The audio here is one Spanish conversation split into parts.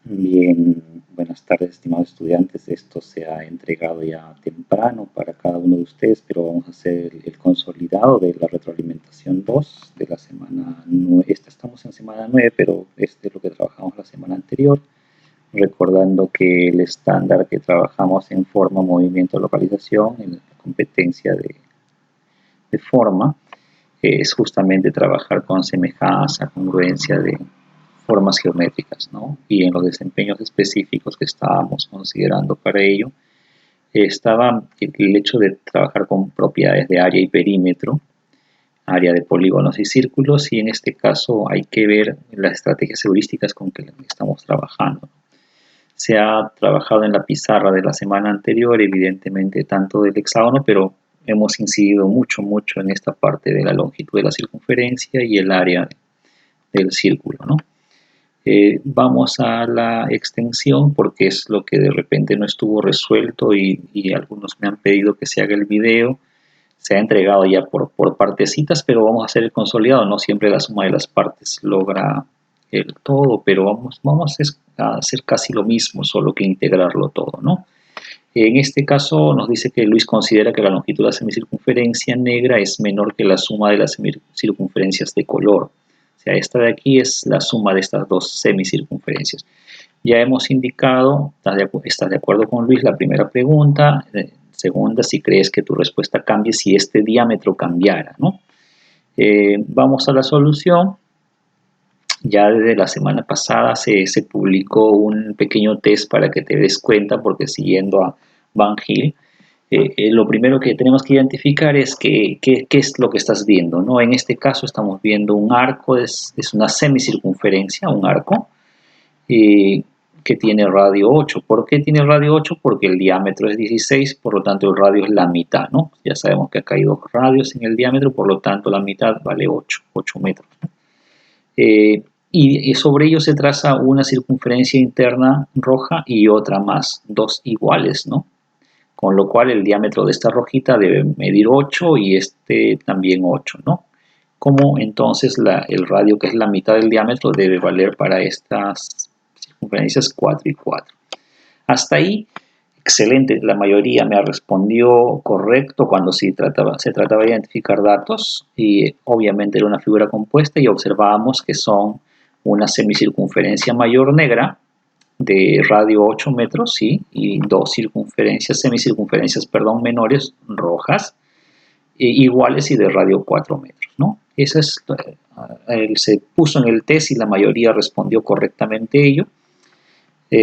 Bien, buenas tardes, estimados estudiantes. Esto se ha entregado ya temprano para cada uno de ustedes, pero vamos a hacer el consolidado de la retroalimentación 2 de la semana 9. Estamos en semana 9, pero este es lo que trabajamos la semana anterior. Recordando que el estándar que trabajamos en forma, movimiento, localización, en la competencia de forma, es justamente trabajar con semejanza, congruencia de formas geométricas, ¿no? Y en los desempeños específicos que estábamos considerando para ello, estaba el hecho de trabajar con propiedades de área y perímetro, área de polígonos y círculos, y en este caso hay que ver las estrategias heurísticas con que estamos trabajando. Se ha trabajado en la pizarra de la semana anterior, evidentemente tanto del hexágono, pero hemos incidido mucho en esta parte de la longitud de la circunferencia y el área del círculo, ¿no? Vamos a la extensión porque es lo que de repente no estuvo resuelto y algunos me han pedido que se haga el video. Se ha entregado ya por partecitas, pero vamos a hacer el consolidado. No siempre la suma de las partes logra el todo, pero vamos a hacer casi lo mismo, solo que integrarlo todo, ¿no? En este caso nos dice que Luis considera que la longitud de la semicircunferencia negra es menor que la suma de las semicircunferencias de color. O sea, esta de aquí es la suma de estas dos semicircunferencias. Ya hemos indicado, ¿estás de acuerdo con Luis? La primera pregunta. Segunda, si crees que tu respuesta cambie si este diámetro cambiara, ¿no? Vamos a la solución. Ya desde la semana pasada se publicó un pequeño test para que te des cuenta, porque siguiendo a Van Hill, lo primero que tenemos que identificar es qué es lo que estás viendo, ¿no? En este caso estamos viendo un arco, es una semicircunferencia, un arco, que tiene radio 8. ¿Por qué tiene radio 8? Porque el diámetro es 16, por lo tanto el radio es la mitad, ¿no? Ya sabemos que acá hay dos radios en el diámetro, por lo tanto la mitad vale 8 metros, ¿no? Y sobre ello se traza una circunferencia interna roja y otra más, dos iguales, ¿no? Con lo cual el diámetro de esta rojita debe medir 8 y este también 8, ¿no? Como entonces el radio, que es la mitad del diámetro, debe valer para estas circunferencias 4 y 4. Hasta ahí, excelente, la mayoría me respondió correcto cuando se trataba de identificar datos, y obviamente era una figura compuesta y observábamos que son una semicircunferencia mayor negra de radio 8 metros, ¿sí? Y dos semicircunferencias menores rojas, iguales y de radio 4 metros, ¿no? Eso es, se puso en el test y la mayoría respondió correctamente ello.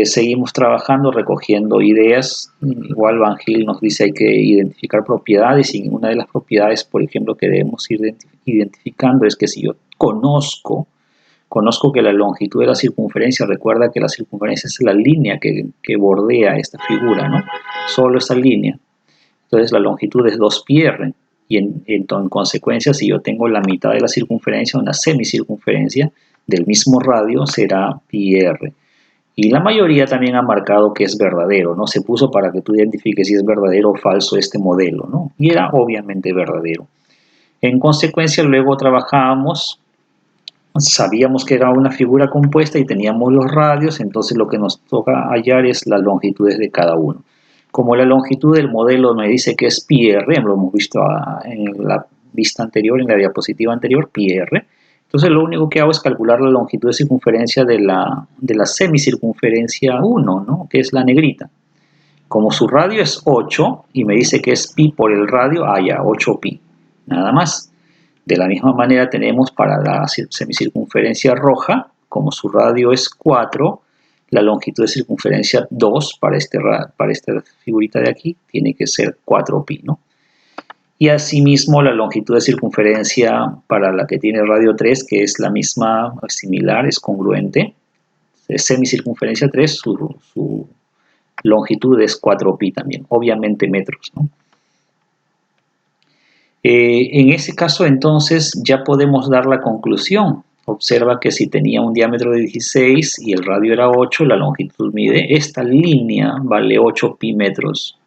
Seguimos trabajando, recogiendo ideas. Igual Van Hill nos dice hay que identificar propiedades, y una de las propiedades, por ejemplo, que debemos ir identificando es que si yo conozco que la longitud de la circunferencia, recuerda que la circunferencia es la línea que bordea esta figura, ¿no? Solo esa línea. Entonces la longitud es 2πr, y en consecuencia, si yo tengo la mitad de la circunferencia, una semicircunferencia del mismo radio, será πr. Y la mayoría también ha marcado que es verdadero, ¿no? Se puso para que tú identifiques si es verdadero o falso este modelo, ¿no? Y era obviamente verdadero. En consecuencia, luego trabajábamos, sabíamos que era una figura compuesta y teníamos los radios, entonces lo que nos toca hallar es las longitudes de cada uno. Como la longitud del modelo me dice que es πr, lo hemos visto en la vista anterior, en la diapositiva anterior, πr. Entonces lo único que hago es calcular la longitud de circunferencia de la semicircunferencia 1, ¿no? Que es la negrita. Como su radio es 8 y me dice que es pi por el radio, ya 8π, nada más. De la misma manera tenemos para la semicircunferencia roja, como su radio es 4, la longitud de circunferencia 2 para esta figurita de aquí tiene que ser 4π, ¿no? Y asimismo la longitud de circunferencia para la que tiene radio 3, que es la misma, similar, es congruente. Semicircunferencia 3, su longitud es 4π también, obviamente metros, ¿no? En ese caso entonces ya podemos dar la conclusión. Observa que si tenía un diámetro de 16 y el radio era 8, la longitud mide, esta línea vale 8π metros.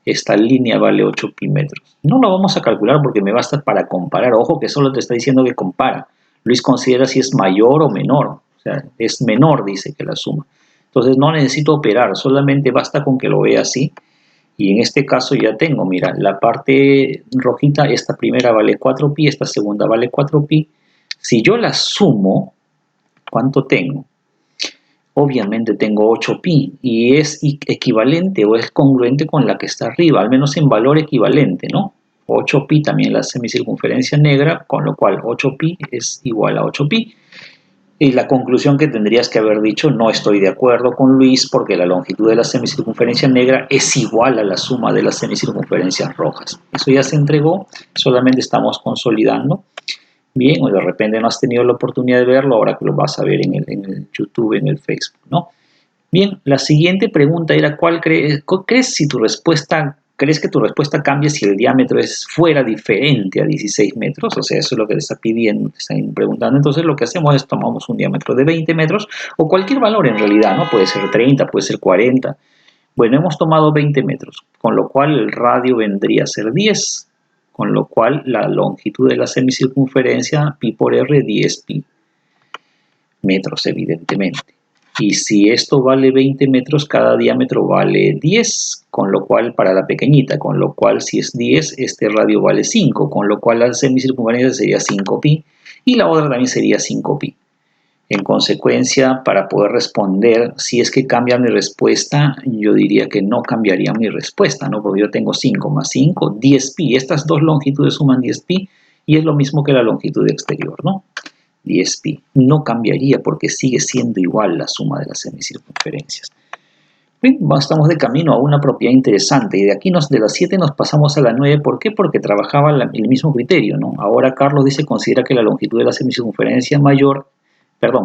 Esta línea vale 8π metros. No lo vamos a calcular porque me basta para comparar. Ojo que solo te está diciendo que compara. Luis considera si es mayor o menor. O sea, es menor, dice, que la suma. Entonces no necesito operar, solamente basta con que lo vea así. Y en este caso ya tengo, mira, la parte rojita, esta primera vale 4pi, esta segunda vale 4pi. Si yo la sumo, ¿cuánto tengo? Obviamente tengo 8pi y es equivalente o es congruente con la que está arriba, al menos en valor equivalente, ¿no? 8pi también la semicircunferencia negra, con lo cual 8pi es igual a 8pi. Y la conclusión que tendrías que haber dicho, no estoy de acuerdo con Luis porque la longitud de la semicircunferencia negra es igual a la suma de las semicircunferencias rojas. Eso ya se entregó, solamente estamos consolidando. Bien, o de repente no has tenido la oportunidad de verlo, ahora que lo vas a ver en el YouTube, en el Facebook, ¿no? Bien, la siguiente pregunta era, ¿crees que tu respuesta cambie si el diámetro fuera diferente a 16 metros? O sea, eso es lo que te está pidiendo, te están preguntando. Entonces lo que hacemos es tomamos un diámetro de 20 metros o cualquier valor en realidad, ¿no? Puede ser 30, puede ser 40. Bueno, hemos tomado 20 metros, con lo cual el radio vendría a ser 10, con lo cual la longitud de la semicircunferencia pi por r 10pi metros, evidentemente. Y si esto vale 20 metros, cada diámetro vale 10, con lo cual para la pequeñita, con lo cual si es 10, este radio vale 5, con lo cual la semicircunferencia sería 5pi y la otra también sería 5pi. En consecuencia, para poder responder, si es que cambia mi respuesta, yo diría que no cambiaría mi respuesta, ¿no? Porque yo tengo 5 más 5, 10pi. Estas dos longitudes suman 10pi y es lo mismo que la longitud exterior, ¿no? 10pi. No cambiaría porque sigue siendo igual la suma de las semicircunferencias. Bien, estamos de camino a una propiedad interesante y de aquí de las 7 nos pasamos a la 9. ¿Por qué? Porque trabajaba el mismo criterio, ¿no? Ahora Carlos dice, considera que la longitud de la semicircunferencia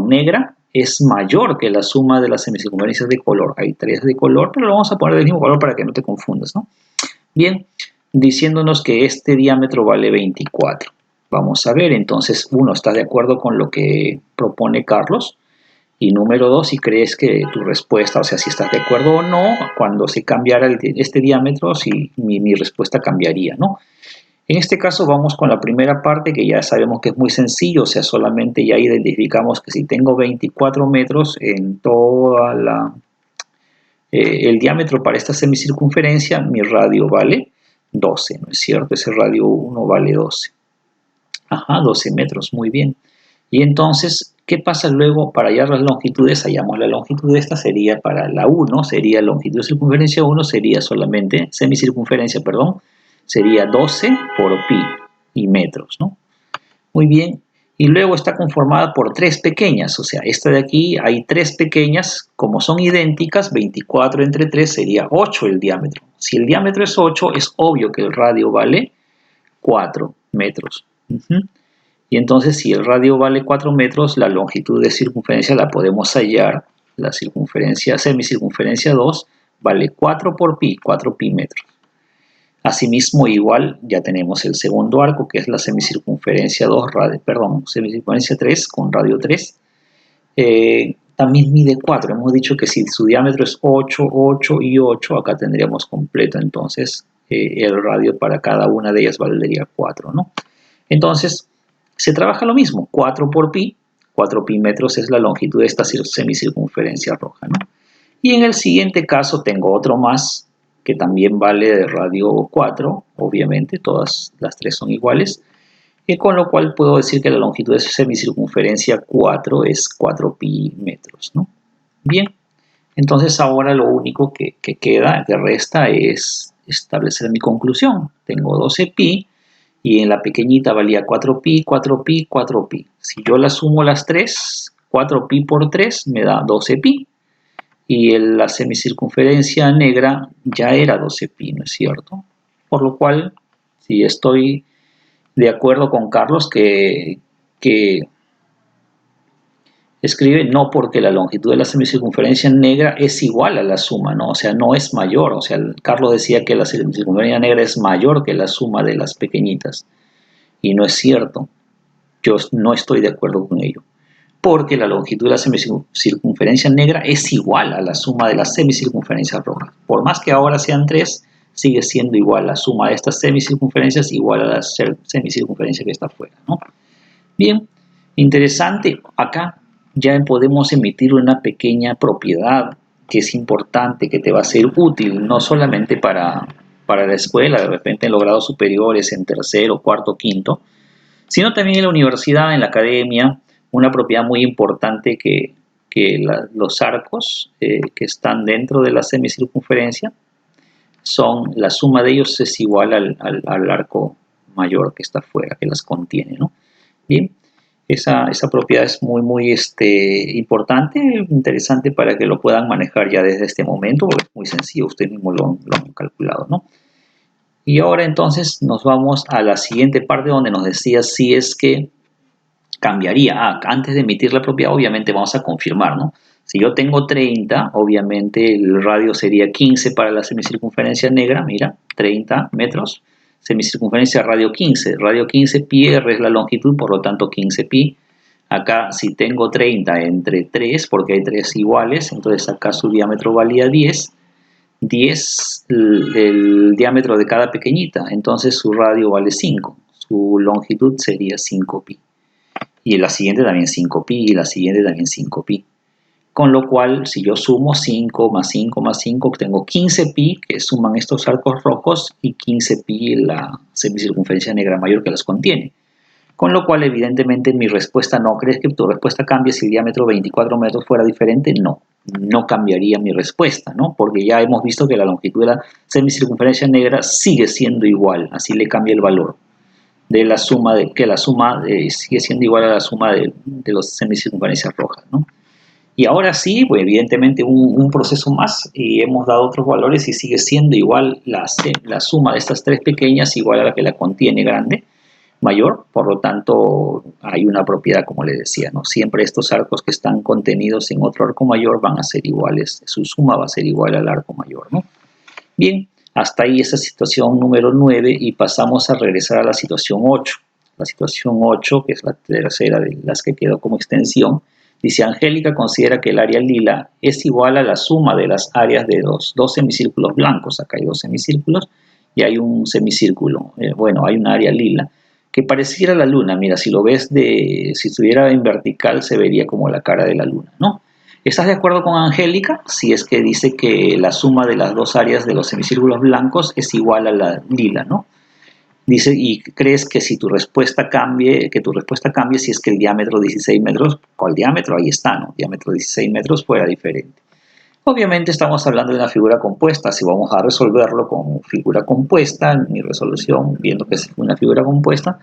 negra es mayor que la suma de las semicircunferencias de color. Hay 3 de color, pero lo vamos a poner del mismo color para que no te confundas, ¿no? Bien, diciéndonos que este diámetro vale 24. Vamos a ver, entonces, uno, ¿estás de acuerdo con lo que propone Carlos? Y número 2, si crees que tu respuesta, o sea, si estás de acuerdo o no, cuando se cambiara este diámetro, si mi respuesta cambiaría, ¿no? En este caso vamos con la primera parte que ya sabemos que es muy sencillo, o sea, solamente ya identificamos que si tengo 24 metros en toda el diámetro para esta semicircunferencia, mi radio vale 12, ¿no es cierto? Ese radio 1 vale 12. Ajá, 12 metros, muy bien. Y entonces, ¿qué pasa luego para hallar las longitudes? Hallamos la longitud de esta, sería para la 1, sería longitud de circunferencia 1, sería solamente semicircunferencia, perdón, sería 12 por pi y metros, ¿no? Muy bien, y luego está conformada por 3 pequeñas, o sea, esta de aquí hay 3 pequeñas, como son idénticas, 24 entre 3 sería 8 el diámetro. Si el diámetro es 8, es obvio que el radio vale 4 metros. Y entonces, si el radio vale 4 metros, la longitud de circunferencia la podemos hallar, la semicircunferencia 2 vale 4 por pi, 4pi metros. Asimismo, igual ya tenemos el segundo arco, que es la semicircunferencia 3 con radio 3. También mide 4. Hemos dicho que si su diámetro es 8, 8 y 8, acá tendríamos completo entonces el radio para cada una de ellas valdría 4, ¿no? Entonces, se trabaja lo mismo, 4 por pi, 4pi metros es la longitud de esta semicircunferencia roja, ¿no? Y en el siguiente caso tengo otro más, que también vale de radio 4, obviamente, todas las 3 son iguales, con lo cual puedo decir que la longitud de semicircunferencia 4 es 4pi metros, ¿no? Bien, entonces ahora lo único que resta es establecer mi conclusión. Tengo 12pi y en la pequeñita valía 4pi, 4pi, 4pi. Si yo las sumo las 3, 4pi por 3 me da 12pi. Y la semicircunferencia negra ya era 12pi, ¿no es cierto? Por lo cual, si estoy de acuerdo con Carlos que escribe no porque la longitud de la semicircunferencia negra es igual a la suma, ¿no? O sea, no es mayor. O sea, Carlos decía que la semicircunferencia negra es mayor que la suma de las pequeñitas. Y no es cierto. Yo no estoy de acuerdo con ello. Porque la longitud de la semicircunferencia negra es igual a la suma de las semicircunferencias rojas. Por más que ahora sean 3, sigue siendo igual la suma de estas semicircunferencias igual a la semicircunferencia que está afuera, ¿no? Bien, interesante. Acá ya podemos emitir una pequeña propiedad que es importante, que te va a ser útil, no solamente para la escuela, de repente en los grados superiores, en tercero, cuarto, quinto, sino también en la universidad, en la academia, una propiedad muy importante que los arcos que están dentro de la semicircunferencia, la suma de ellos es igual al arco mayor que está afuera, que las contiene, ¿no? Bien, esa propiedad es muy importante, interesante para que lo puedan manejar ya desde este momento, porque es muy sencillo, ustedes mismos lo han calculado, ¿no? Y ahora entonces nos vamos a la siguiente parte donde nos decía si es que cambiaría. Antes de emitir la propiedad, obviamente vamos a confirmar, ¿no? Si yo tengo 30, obviamente el radio sería 15 para la semicircunferencia negra, mira, 30 metros. Semicircunferencia radio 15 pi r es la longitud, por lo tanto 15 pi. Acá si tengo 30 entre 3, porque hay 3 iguales, entonces acá su diámetro valía 10. 10 el diámetro de cada pequeñita, entonces su radio vale 5, su longitud sería 5 pi. Y la siguiente también 5 pi, y la siguiente también 5 pi. Con lo cual, si yo sumo 5 más 5 más 5, obtengo 15 pi, que suman estos arcos rojos, y 15 pi la semicircunferencia negra mayor que las contiene. Con lo cual, evidentemente, mi respuesta no. ¿Crees que tu respuesta cambie si el diámetro 24 metros fuera diferente? No cambiaría mi respuesta, ¿no? Porque ya hemos visto que la longitud de la semicircunferencia negra sigue siendo igual, así le cambia el valor de la suma, sigue siendo igual a la suma de las semicircunferencias rojas, ¿no? Y ahora sí, pues evidentemente un proceso más y hemos dado otros valores y sigue siendo igual la suma de estas tres pequeñas igual a la que la contiene grande, mayor, por lo tanto hay una propiedad, como les decía, ¿no? Siempre estos arcos que están contenidos en otro arco mayor van a ser iguales, su suma va a ser igual al arco mayor, ¿no? Bien, hasta ahí esa situación número 9 y pasamos a regresar a la situación 8. La situación 8, que es la tercera de las que quedó como extensión, dice: Angélica considera que el área lila es igual a la suma de las áreas de dos semicírculos blancos. Acá hay dos semicírculos y hay un semicírculo. Hay un área lila que pareciera la luna. Mira, si lo ves si estuviera en vertical se vería como la cara de la luna, ¿no? ¿Estás de acuerdo con Angélica? Si es que dice que la suma de las dos áreas de los semicírculos blancos es igual a la lila, ¿no? Dice, y crees que si tu respuesta cambie, si es que el diámetro 16 metros, ¿cuál diámetro? Ahí está, ¿no? Diámetro 16 metros fuera diferente. Obviamente estamos hablando de una figura compuesta. Si vamos a resolverlo con figura compuesta, en mi resolución, viendo que es una figura compuesta,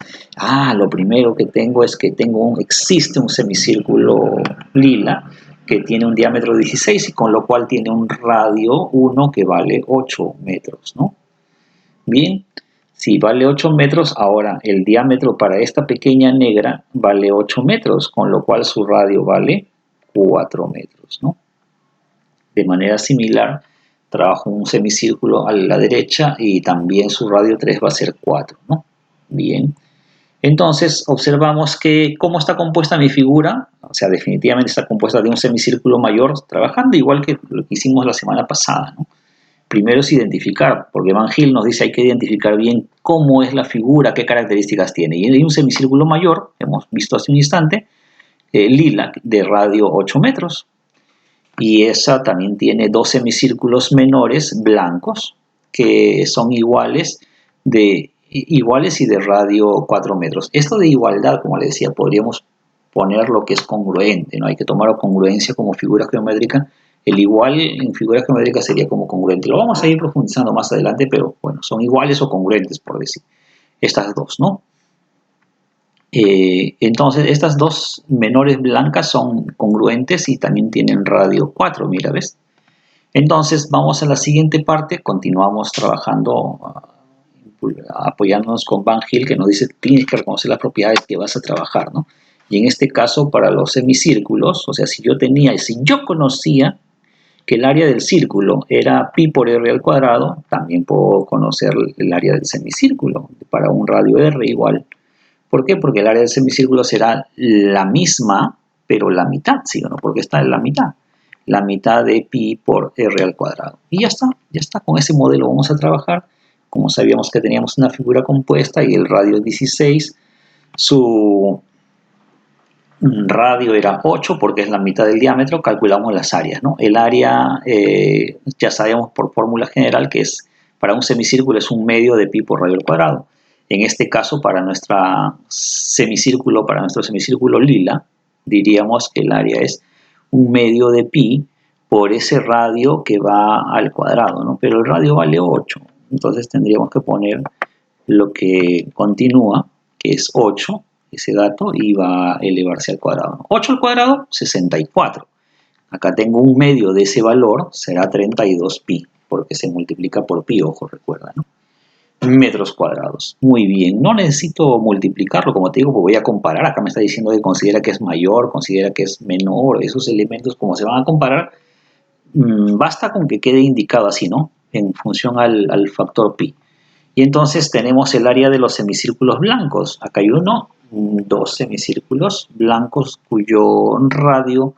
lo primero que tengo es que existe un semicírculo lila que tiene un diámetro 16 y con lo cual tiene un radio 1 que vale 8 metros, ¿no? Bien. Si vale 8 metros, ahora el diámetro para esta pequeña negra vale 8 metros, con lo cual su radio vale 4 metros, ¿no? De manera similar, trabajo un semicírculo a la derecha y también su radio 3 va a ser 4, ¿no? Bien. Entonces, observamos que cómo está compuesta mi figura. O sea, definitivamente está compuesta de un semicírculo mayor, trabajando igual que lo que hicimos la semana pasada, ¿no? Primero es identificar, porque Van Gil nos dice hay que identificar bien cómo es la figura, qué características tiene. Y hay un semicírculo mayor, hemos visto hace un instante, lila, de radio 8 metros. Y esa también tiene dos semicírculos menores, blancos, que son iguales y de radio 4 metros. Esto de igualdad, como le decía, podríamos poner lo que es congruente, ¿no? Hay que tomar congruencia como figura geométrica. El igual en figura geométrica sería como congruente. Lo vamos a ir profundizando más adelante, pero bueno, son iguales o congruentes, por decir. Estas dos, ¿no? Entonces, estas dos menores blancas son congruentes y también tienen radio 4, mira, ¿ves? Entonces, vamos a la siguiente parte, continuamos trabajando, apoyándonos con Van Gil, que nos dice tienes que reconocer las propiedades que vas a trabajar, ¿no? Y en este caso, para los semicírculos, o sea, si yo conocía que el área del círculo era pi por r al cuadrado, también puedo conocer el área del semicírculo para un radio r igual. ¿Por qué? Porque el área del semicírculo será la misma, pero la mitad, ¿sí o no? Porque está en la mitad de pi por r al cuadrado. Y ya está, con ese modelo vamos a trabajar. Como sabíamos que teníamos una figura compuesta y el radio es 16, su radio era 8 porque es la mitad del diámetro, calculamos las áreas, ¿no? El área, ya sabemos por fórmula general que es, para un semicírculo es 1/2 de pi por radio al cuadrado. En este caso, para nuestro semicírculo lila, diríamos que el área es 1/2 de pi por ese radio que va al cuadrado, ¿no? Pero el radio vale 8, entonces tendríamos que poner lo que continúa, que es 8, ese dato, y va a elevarse al cuadrado, ¿no? 8 al cuadrado, 64. Acá tengo 1/2 de ese valor, será 32 pi, porque se multiplica por pi, ojo, recuerda, ¿no? Metros cuadrados. Muy bien, no necesito multiplicarlo, como te digo, porque voy a comparar. Acá me está diciendo que considera que es mayor, considera que es menor. Esos elementos, como se van a comparar, basta con que quede indicado así, ¿no? En función al factor pi. Y entonces tenemos el área de los semicírculos blancos. Acá hay 2 semicírculos blancos cuyo radio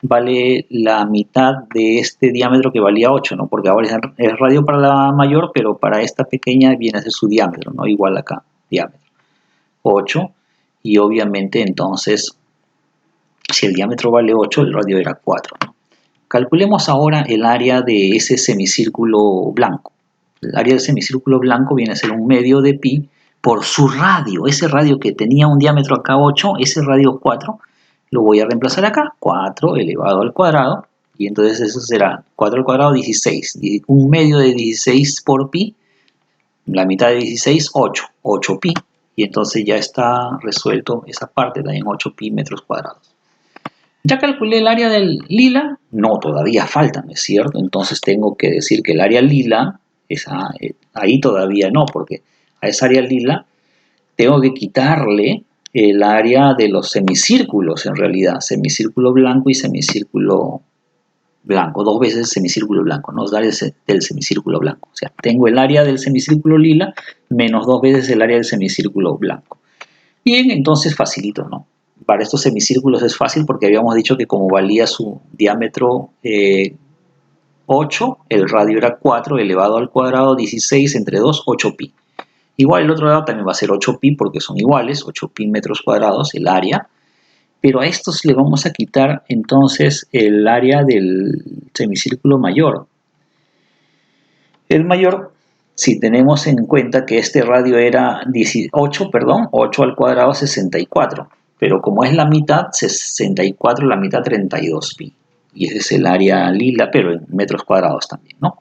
vale la mitad de este diámetro que valía 8, ¿no? Porque ahora es radio para la mayor, pero para esta pequeña viene a ser su diámetro, ¿no? Igual acá, diámetro 8, y obviamente entonces, si el diámetro vale 8, el radio era 4, ¿no? Calculemos ahora el área de ese semicírculo blanco. El área del semicírculo blanco viene a ser 1/2 de pi por su radio. Ese radio que tenía un diámetro acá 8, ese radio 4, lo voy a reemplazar acá, 4 elevado al cuadrado, y entonces eso será 4 al cuadrado, 16. 1/2 de 16 por pi, la mitad de 16, 8 pi, y entonces ya está resuelto esa parte, también 8 pi metros cuadrados. ¿Ya calculé el área del lila? No, todavía falta, ¿no es cierto? Entonces tengo que decir que el área lila, ahí todavía no, porque a esa área lila tengo que quitarle el área de los semicírculos, en realidad, semicírculo blanco y semicírculo blanco, 2 veces semicírculo blanco, ¿no? Del semicírculo blanco. O sea, tengo el área del semicírculo lila menos 2 veces el área del semicírculo blanco. Bien, entonces facilito, ¿no? Para estos semicírculos es fácil porque habíamos dicho que como valía su diámetro 8, el radio era 4 elevado al cuadrado, 16 entre 2, 8 pi. Igual el otro lado también va a ser 8 pi porque son iguales, 8 pi metros cuadrados el área, pero a estos le vamos a quitar entonces el área del semicírculo mayor. El mayor, si tenemos en cuenta que este radio era 8 al cuadrado 64, pero como es la mitad, 64, la mitad 32 pi, y ese es el área lila, pero en metros cuadrados también, ¿no?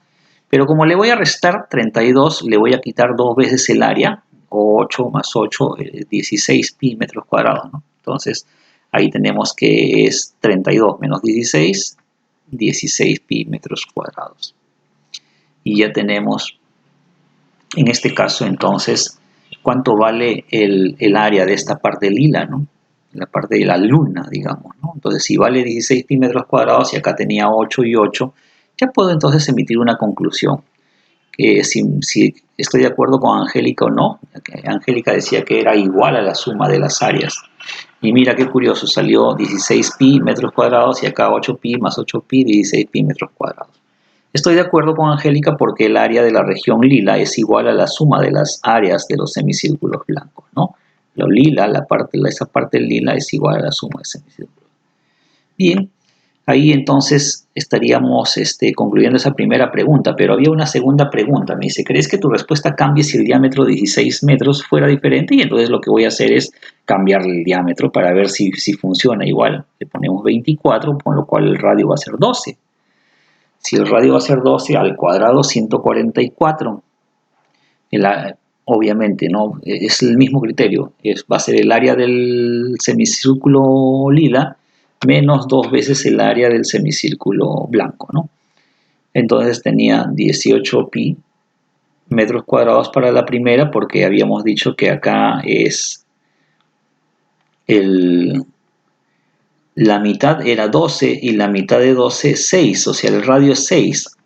Pero como le voy a restar 32, le voy a quitar 2 veces el área, 8 más 8, 16 pi metros cuadrados, ¿no? Entonces, ahí tenemos que es 32 menos 16, 16 pi metros cuadrados. Y ya tenemos, en este caso, entonces, cuánto vale el área de esta parte lila, ¿no? La parte de la luna, digamos, ¿no? Entonces, si vale 16 pi metros cuadrados y acá tenía 8 y 8, ya puedo entonces emitir una conclusión, que si estoy de acuerdo con Angélica o no. Angélica decía que era igual a la suma de las áreas. Y mira qué curioso, salió 16 pi metros cuadrados y acá 8 pi más 8 pi, 16 pi metros cuadrados. Estoy de acuerdo con Angélica porque el área de la región lila es igual a la suma de las áreas de los semicírculos blancos, ¿no? Lo lila, esa parte lila es igual a la suma de semicírculos. Bien. Ahí entonces estaríamos concluyendo esa primera pregunta, pero había una segunda pregunta. Me dice, ¿crees que tu respuesta cambie si el diámetro de 16 metros fuera diferente? Y entonces lo que voy a hacer es cambiarle el diámetro para ver si funciona igual. Le ponemos 24, con lo cual el radio va a ser 12. Si el radio va a ser 12 al cuadrado, 144. Obviamente, ¿no? Es el mismo criterio. Va a ser el área del semicírculo lila menos 2 veces el área del semicírculo blanco, ¿no? Entonces tenía 18 pi metros cuadrados para la primera, porque habíamos dicho que acá es la mitad era 12 y la mitad de 12 6, o sea, el radio es 6.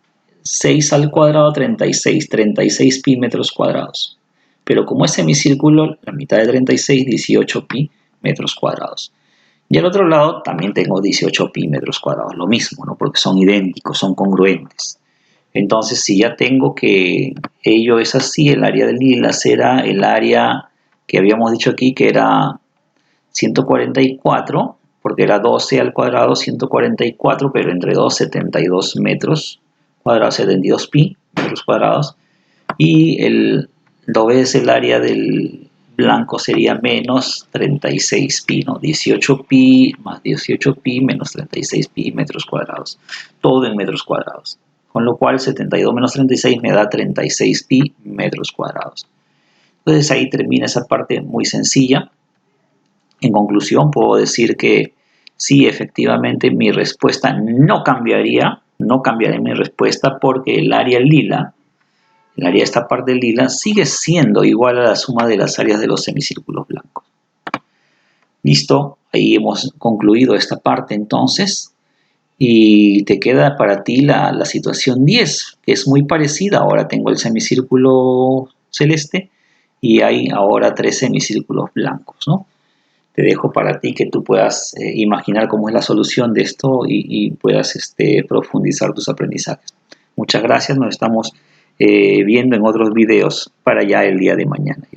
6 al cuadrado 36 pi metros cuadrados. Pero como es semicírculo, la mitad de 36, 18 pi metros cuadrados. Y al otro lado también tengo 18 pi metros cuadrados, lo mismo, ¿no? Porque son idénticos, son congruentes. Entonces, si ya tengo que ello es así, el área del lila será el área que habíamos dicho aquí, que era 144, porque era 12 al cuadrado, 144, pero entre 2, 72 metros cuadrados, 72 pi metros cuadrados. Y el doble es el área del blanco sería menos 36 pi, ¿no? 18 pi más 18 pi menos 36 pi metros cuadrados. Todo en metros cuadrados. Con lo cual 72 menos 36 me da 36 pi metros cuadrados. Entonces ahí termina esa parte muy sencilla. En conclusión, puedo decir que sí, efectivamente, mi respuesta no cambiaría mi respuesta porque el área lila, el área de esta parte lila, sigue siendo igual a la suma de las áreas de los semicírculos blancos. Listo, ahí hemos concluido esta parte entonces. Y te queda para ti la situación 10, que es muy parecida. Ahora tengo el semicírculo celeste y hay ahora 3 semicírculos blancos, ¿no? Te dejo para ti que tú puedas imaginar cómo es la solución de esto y puedas profundizar tus aprendizajes. Muchas gracias, nos estamos viendo en otros videos para ya el día de mañana.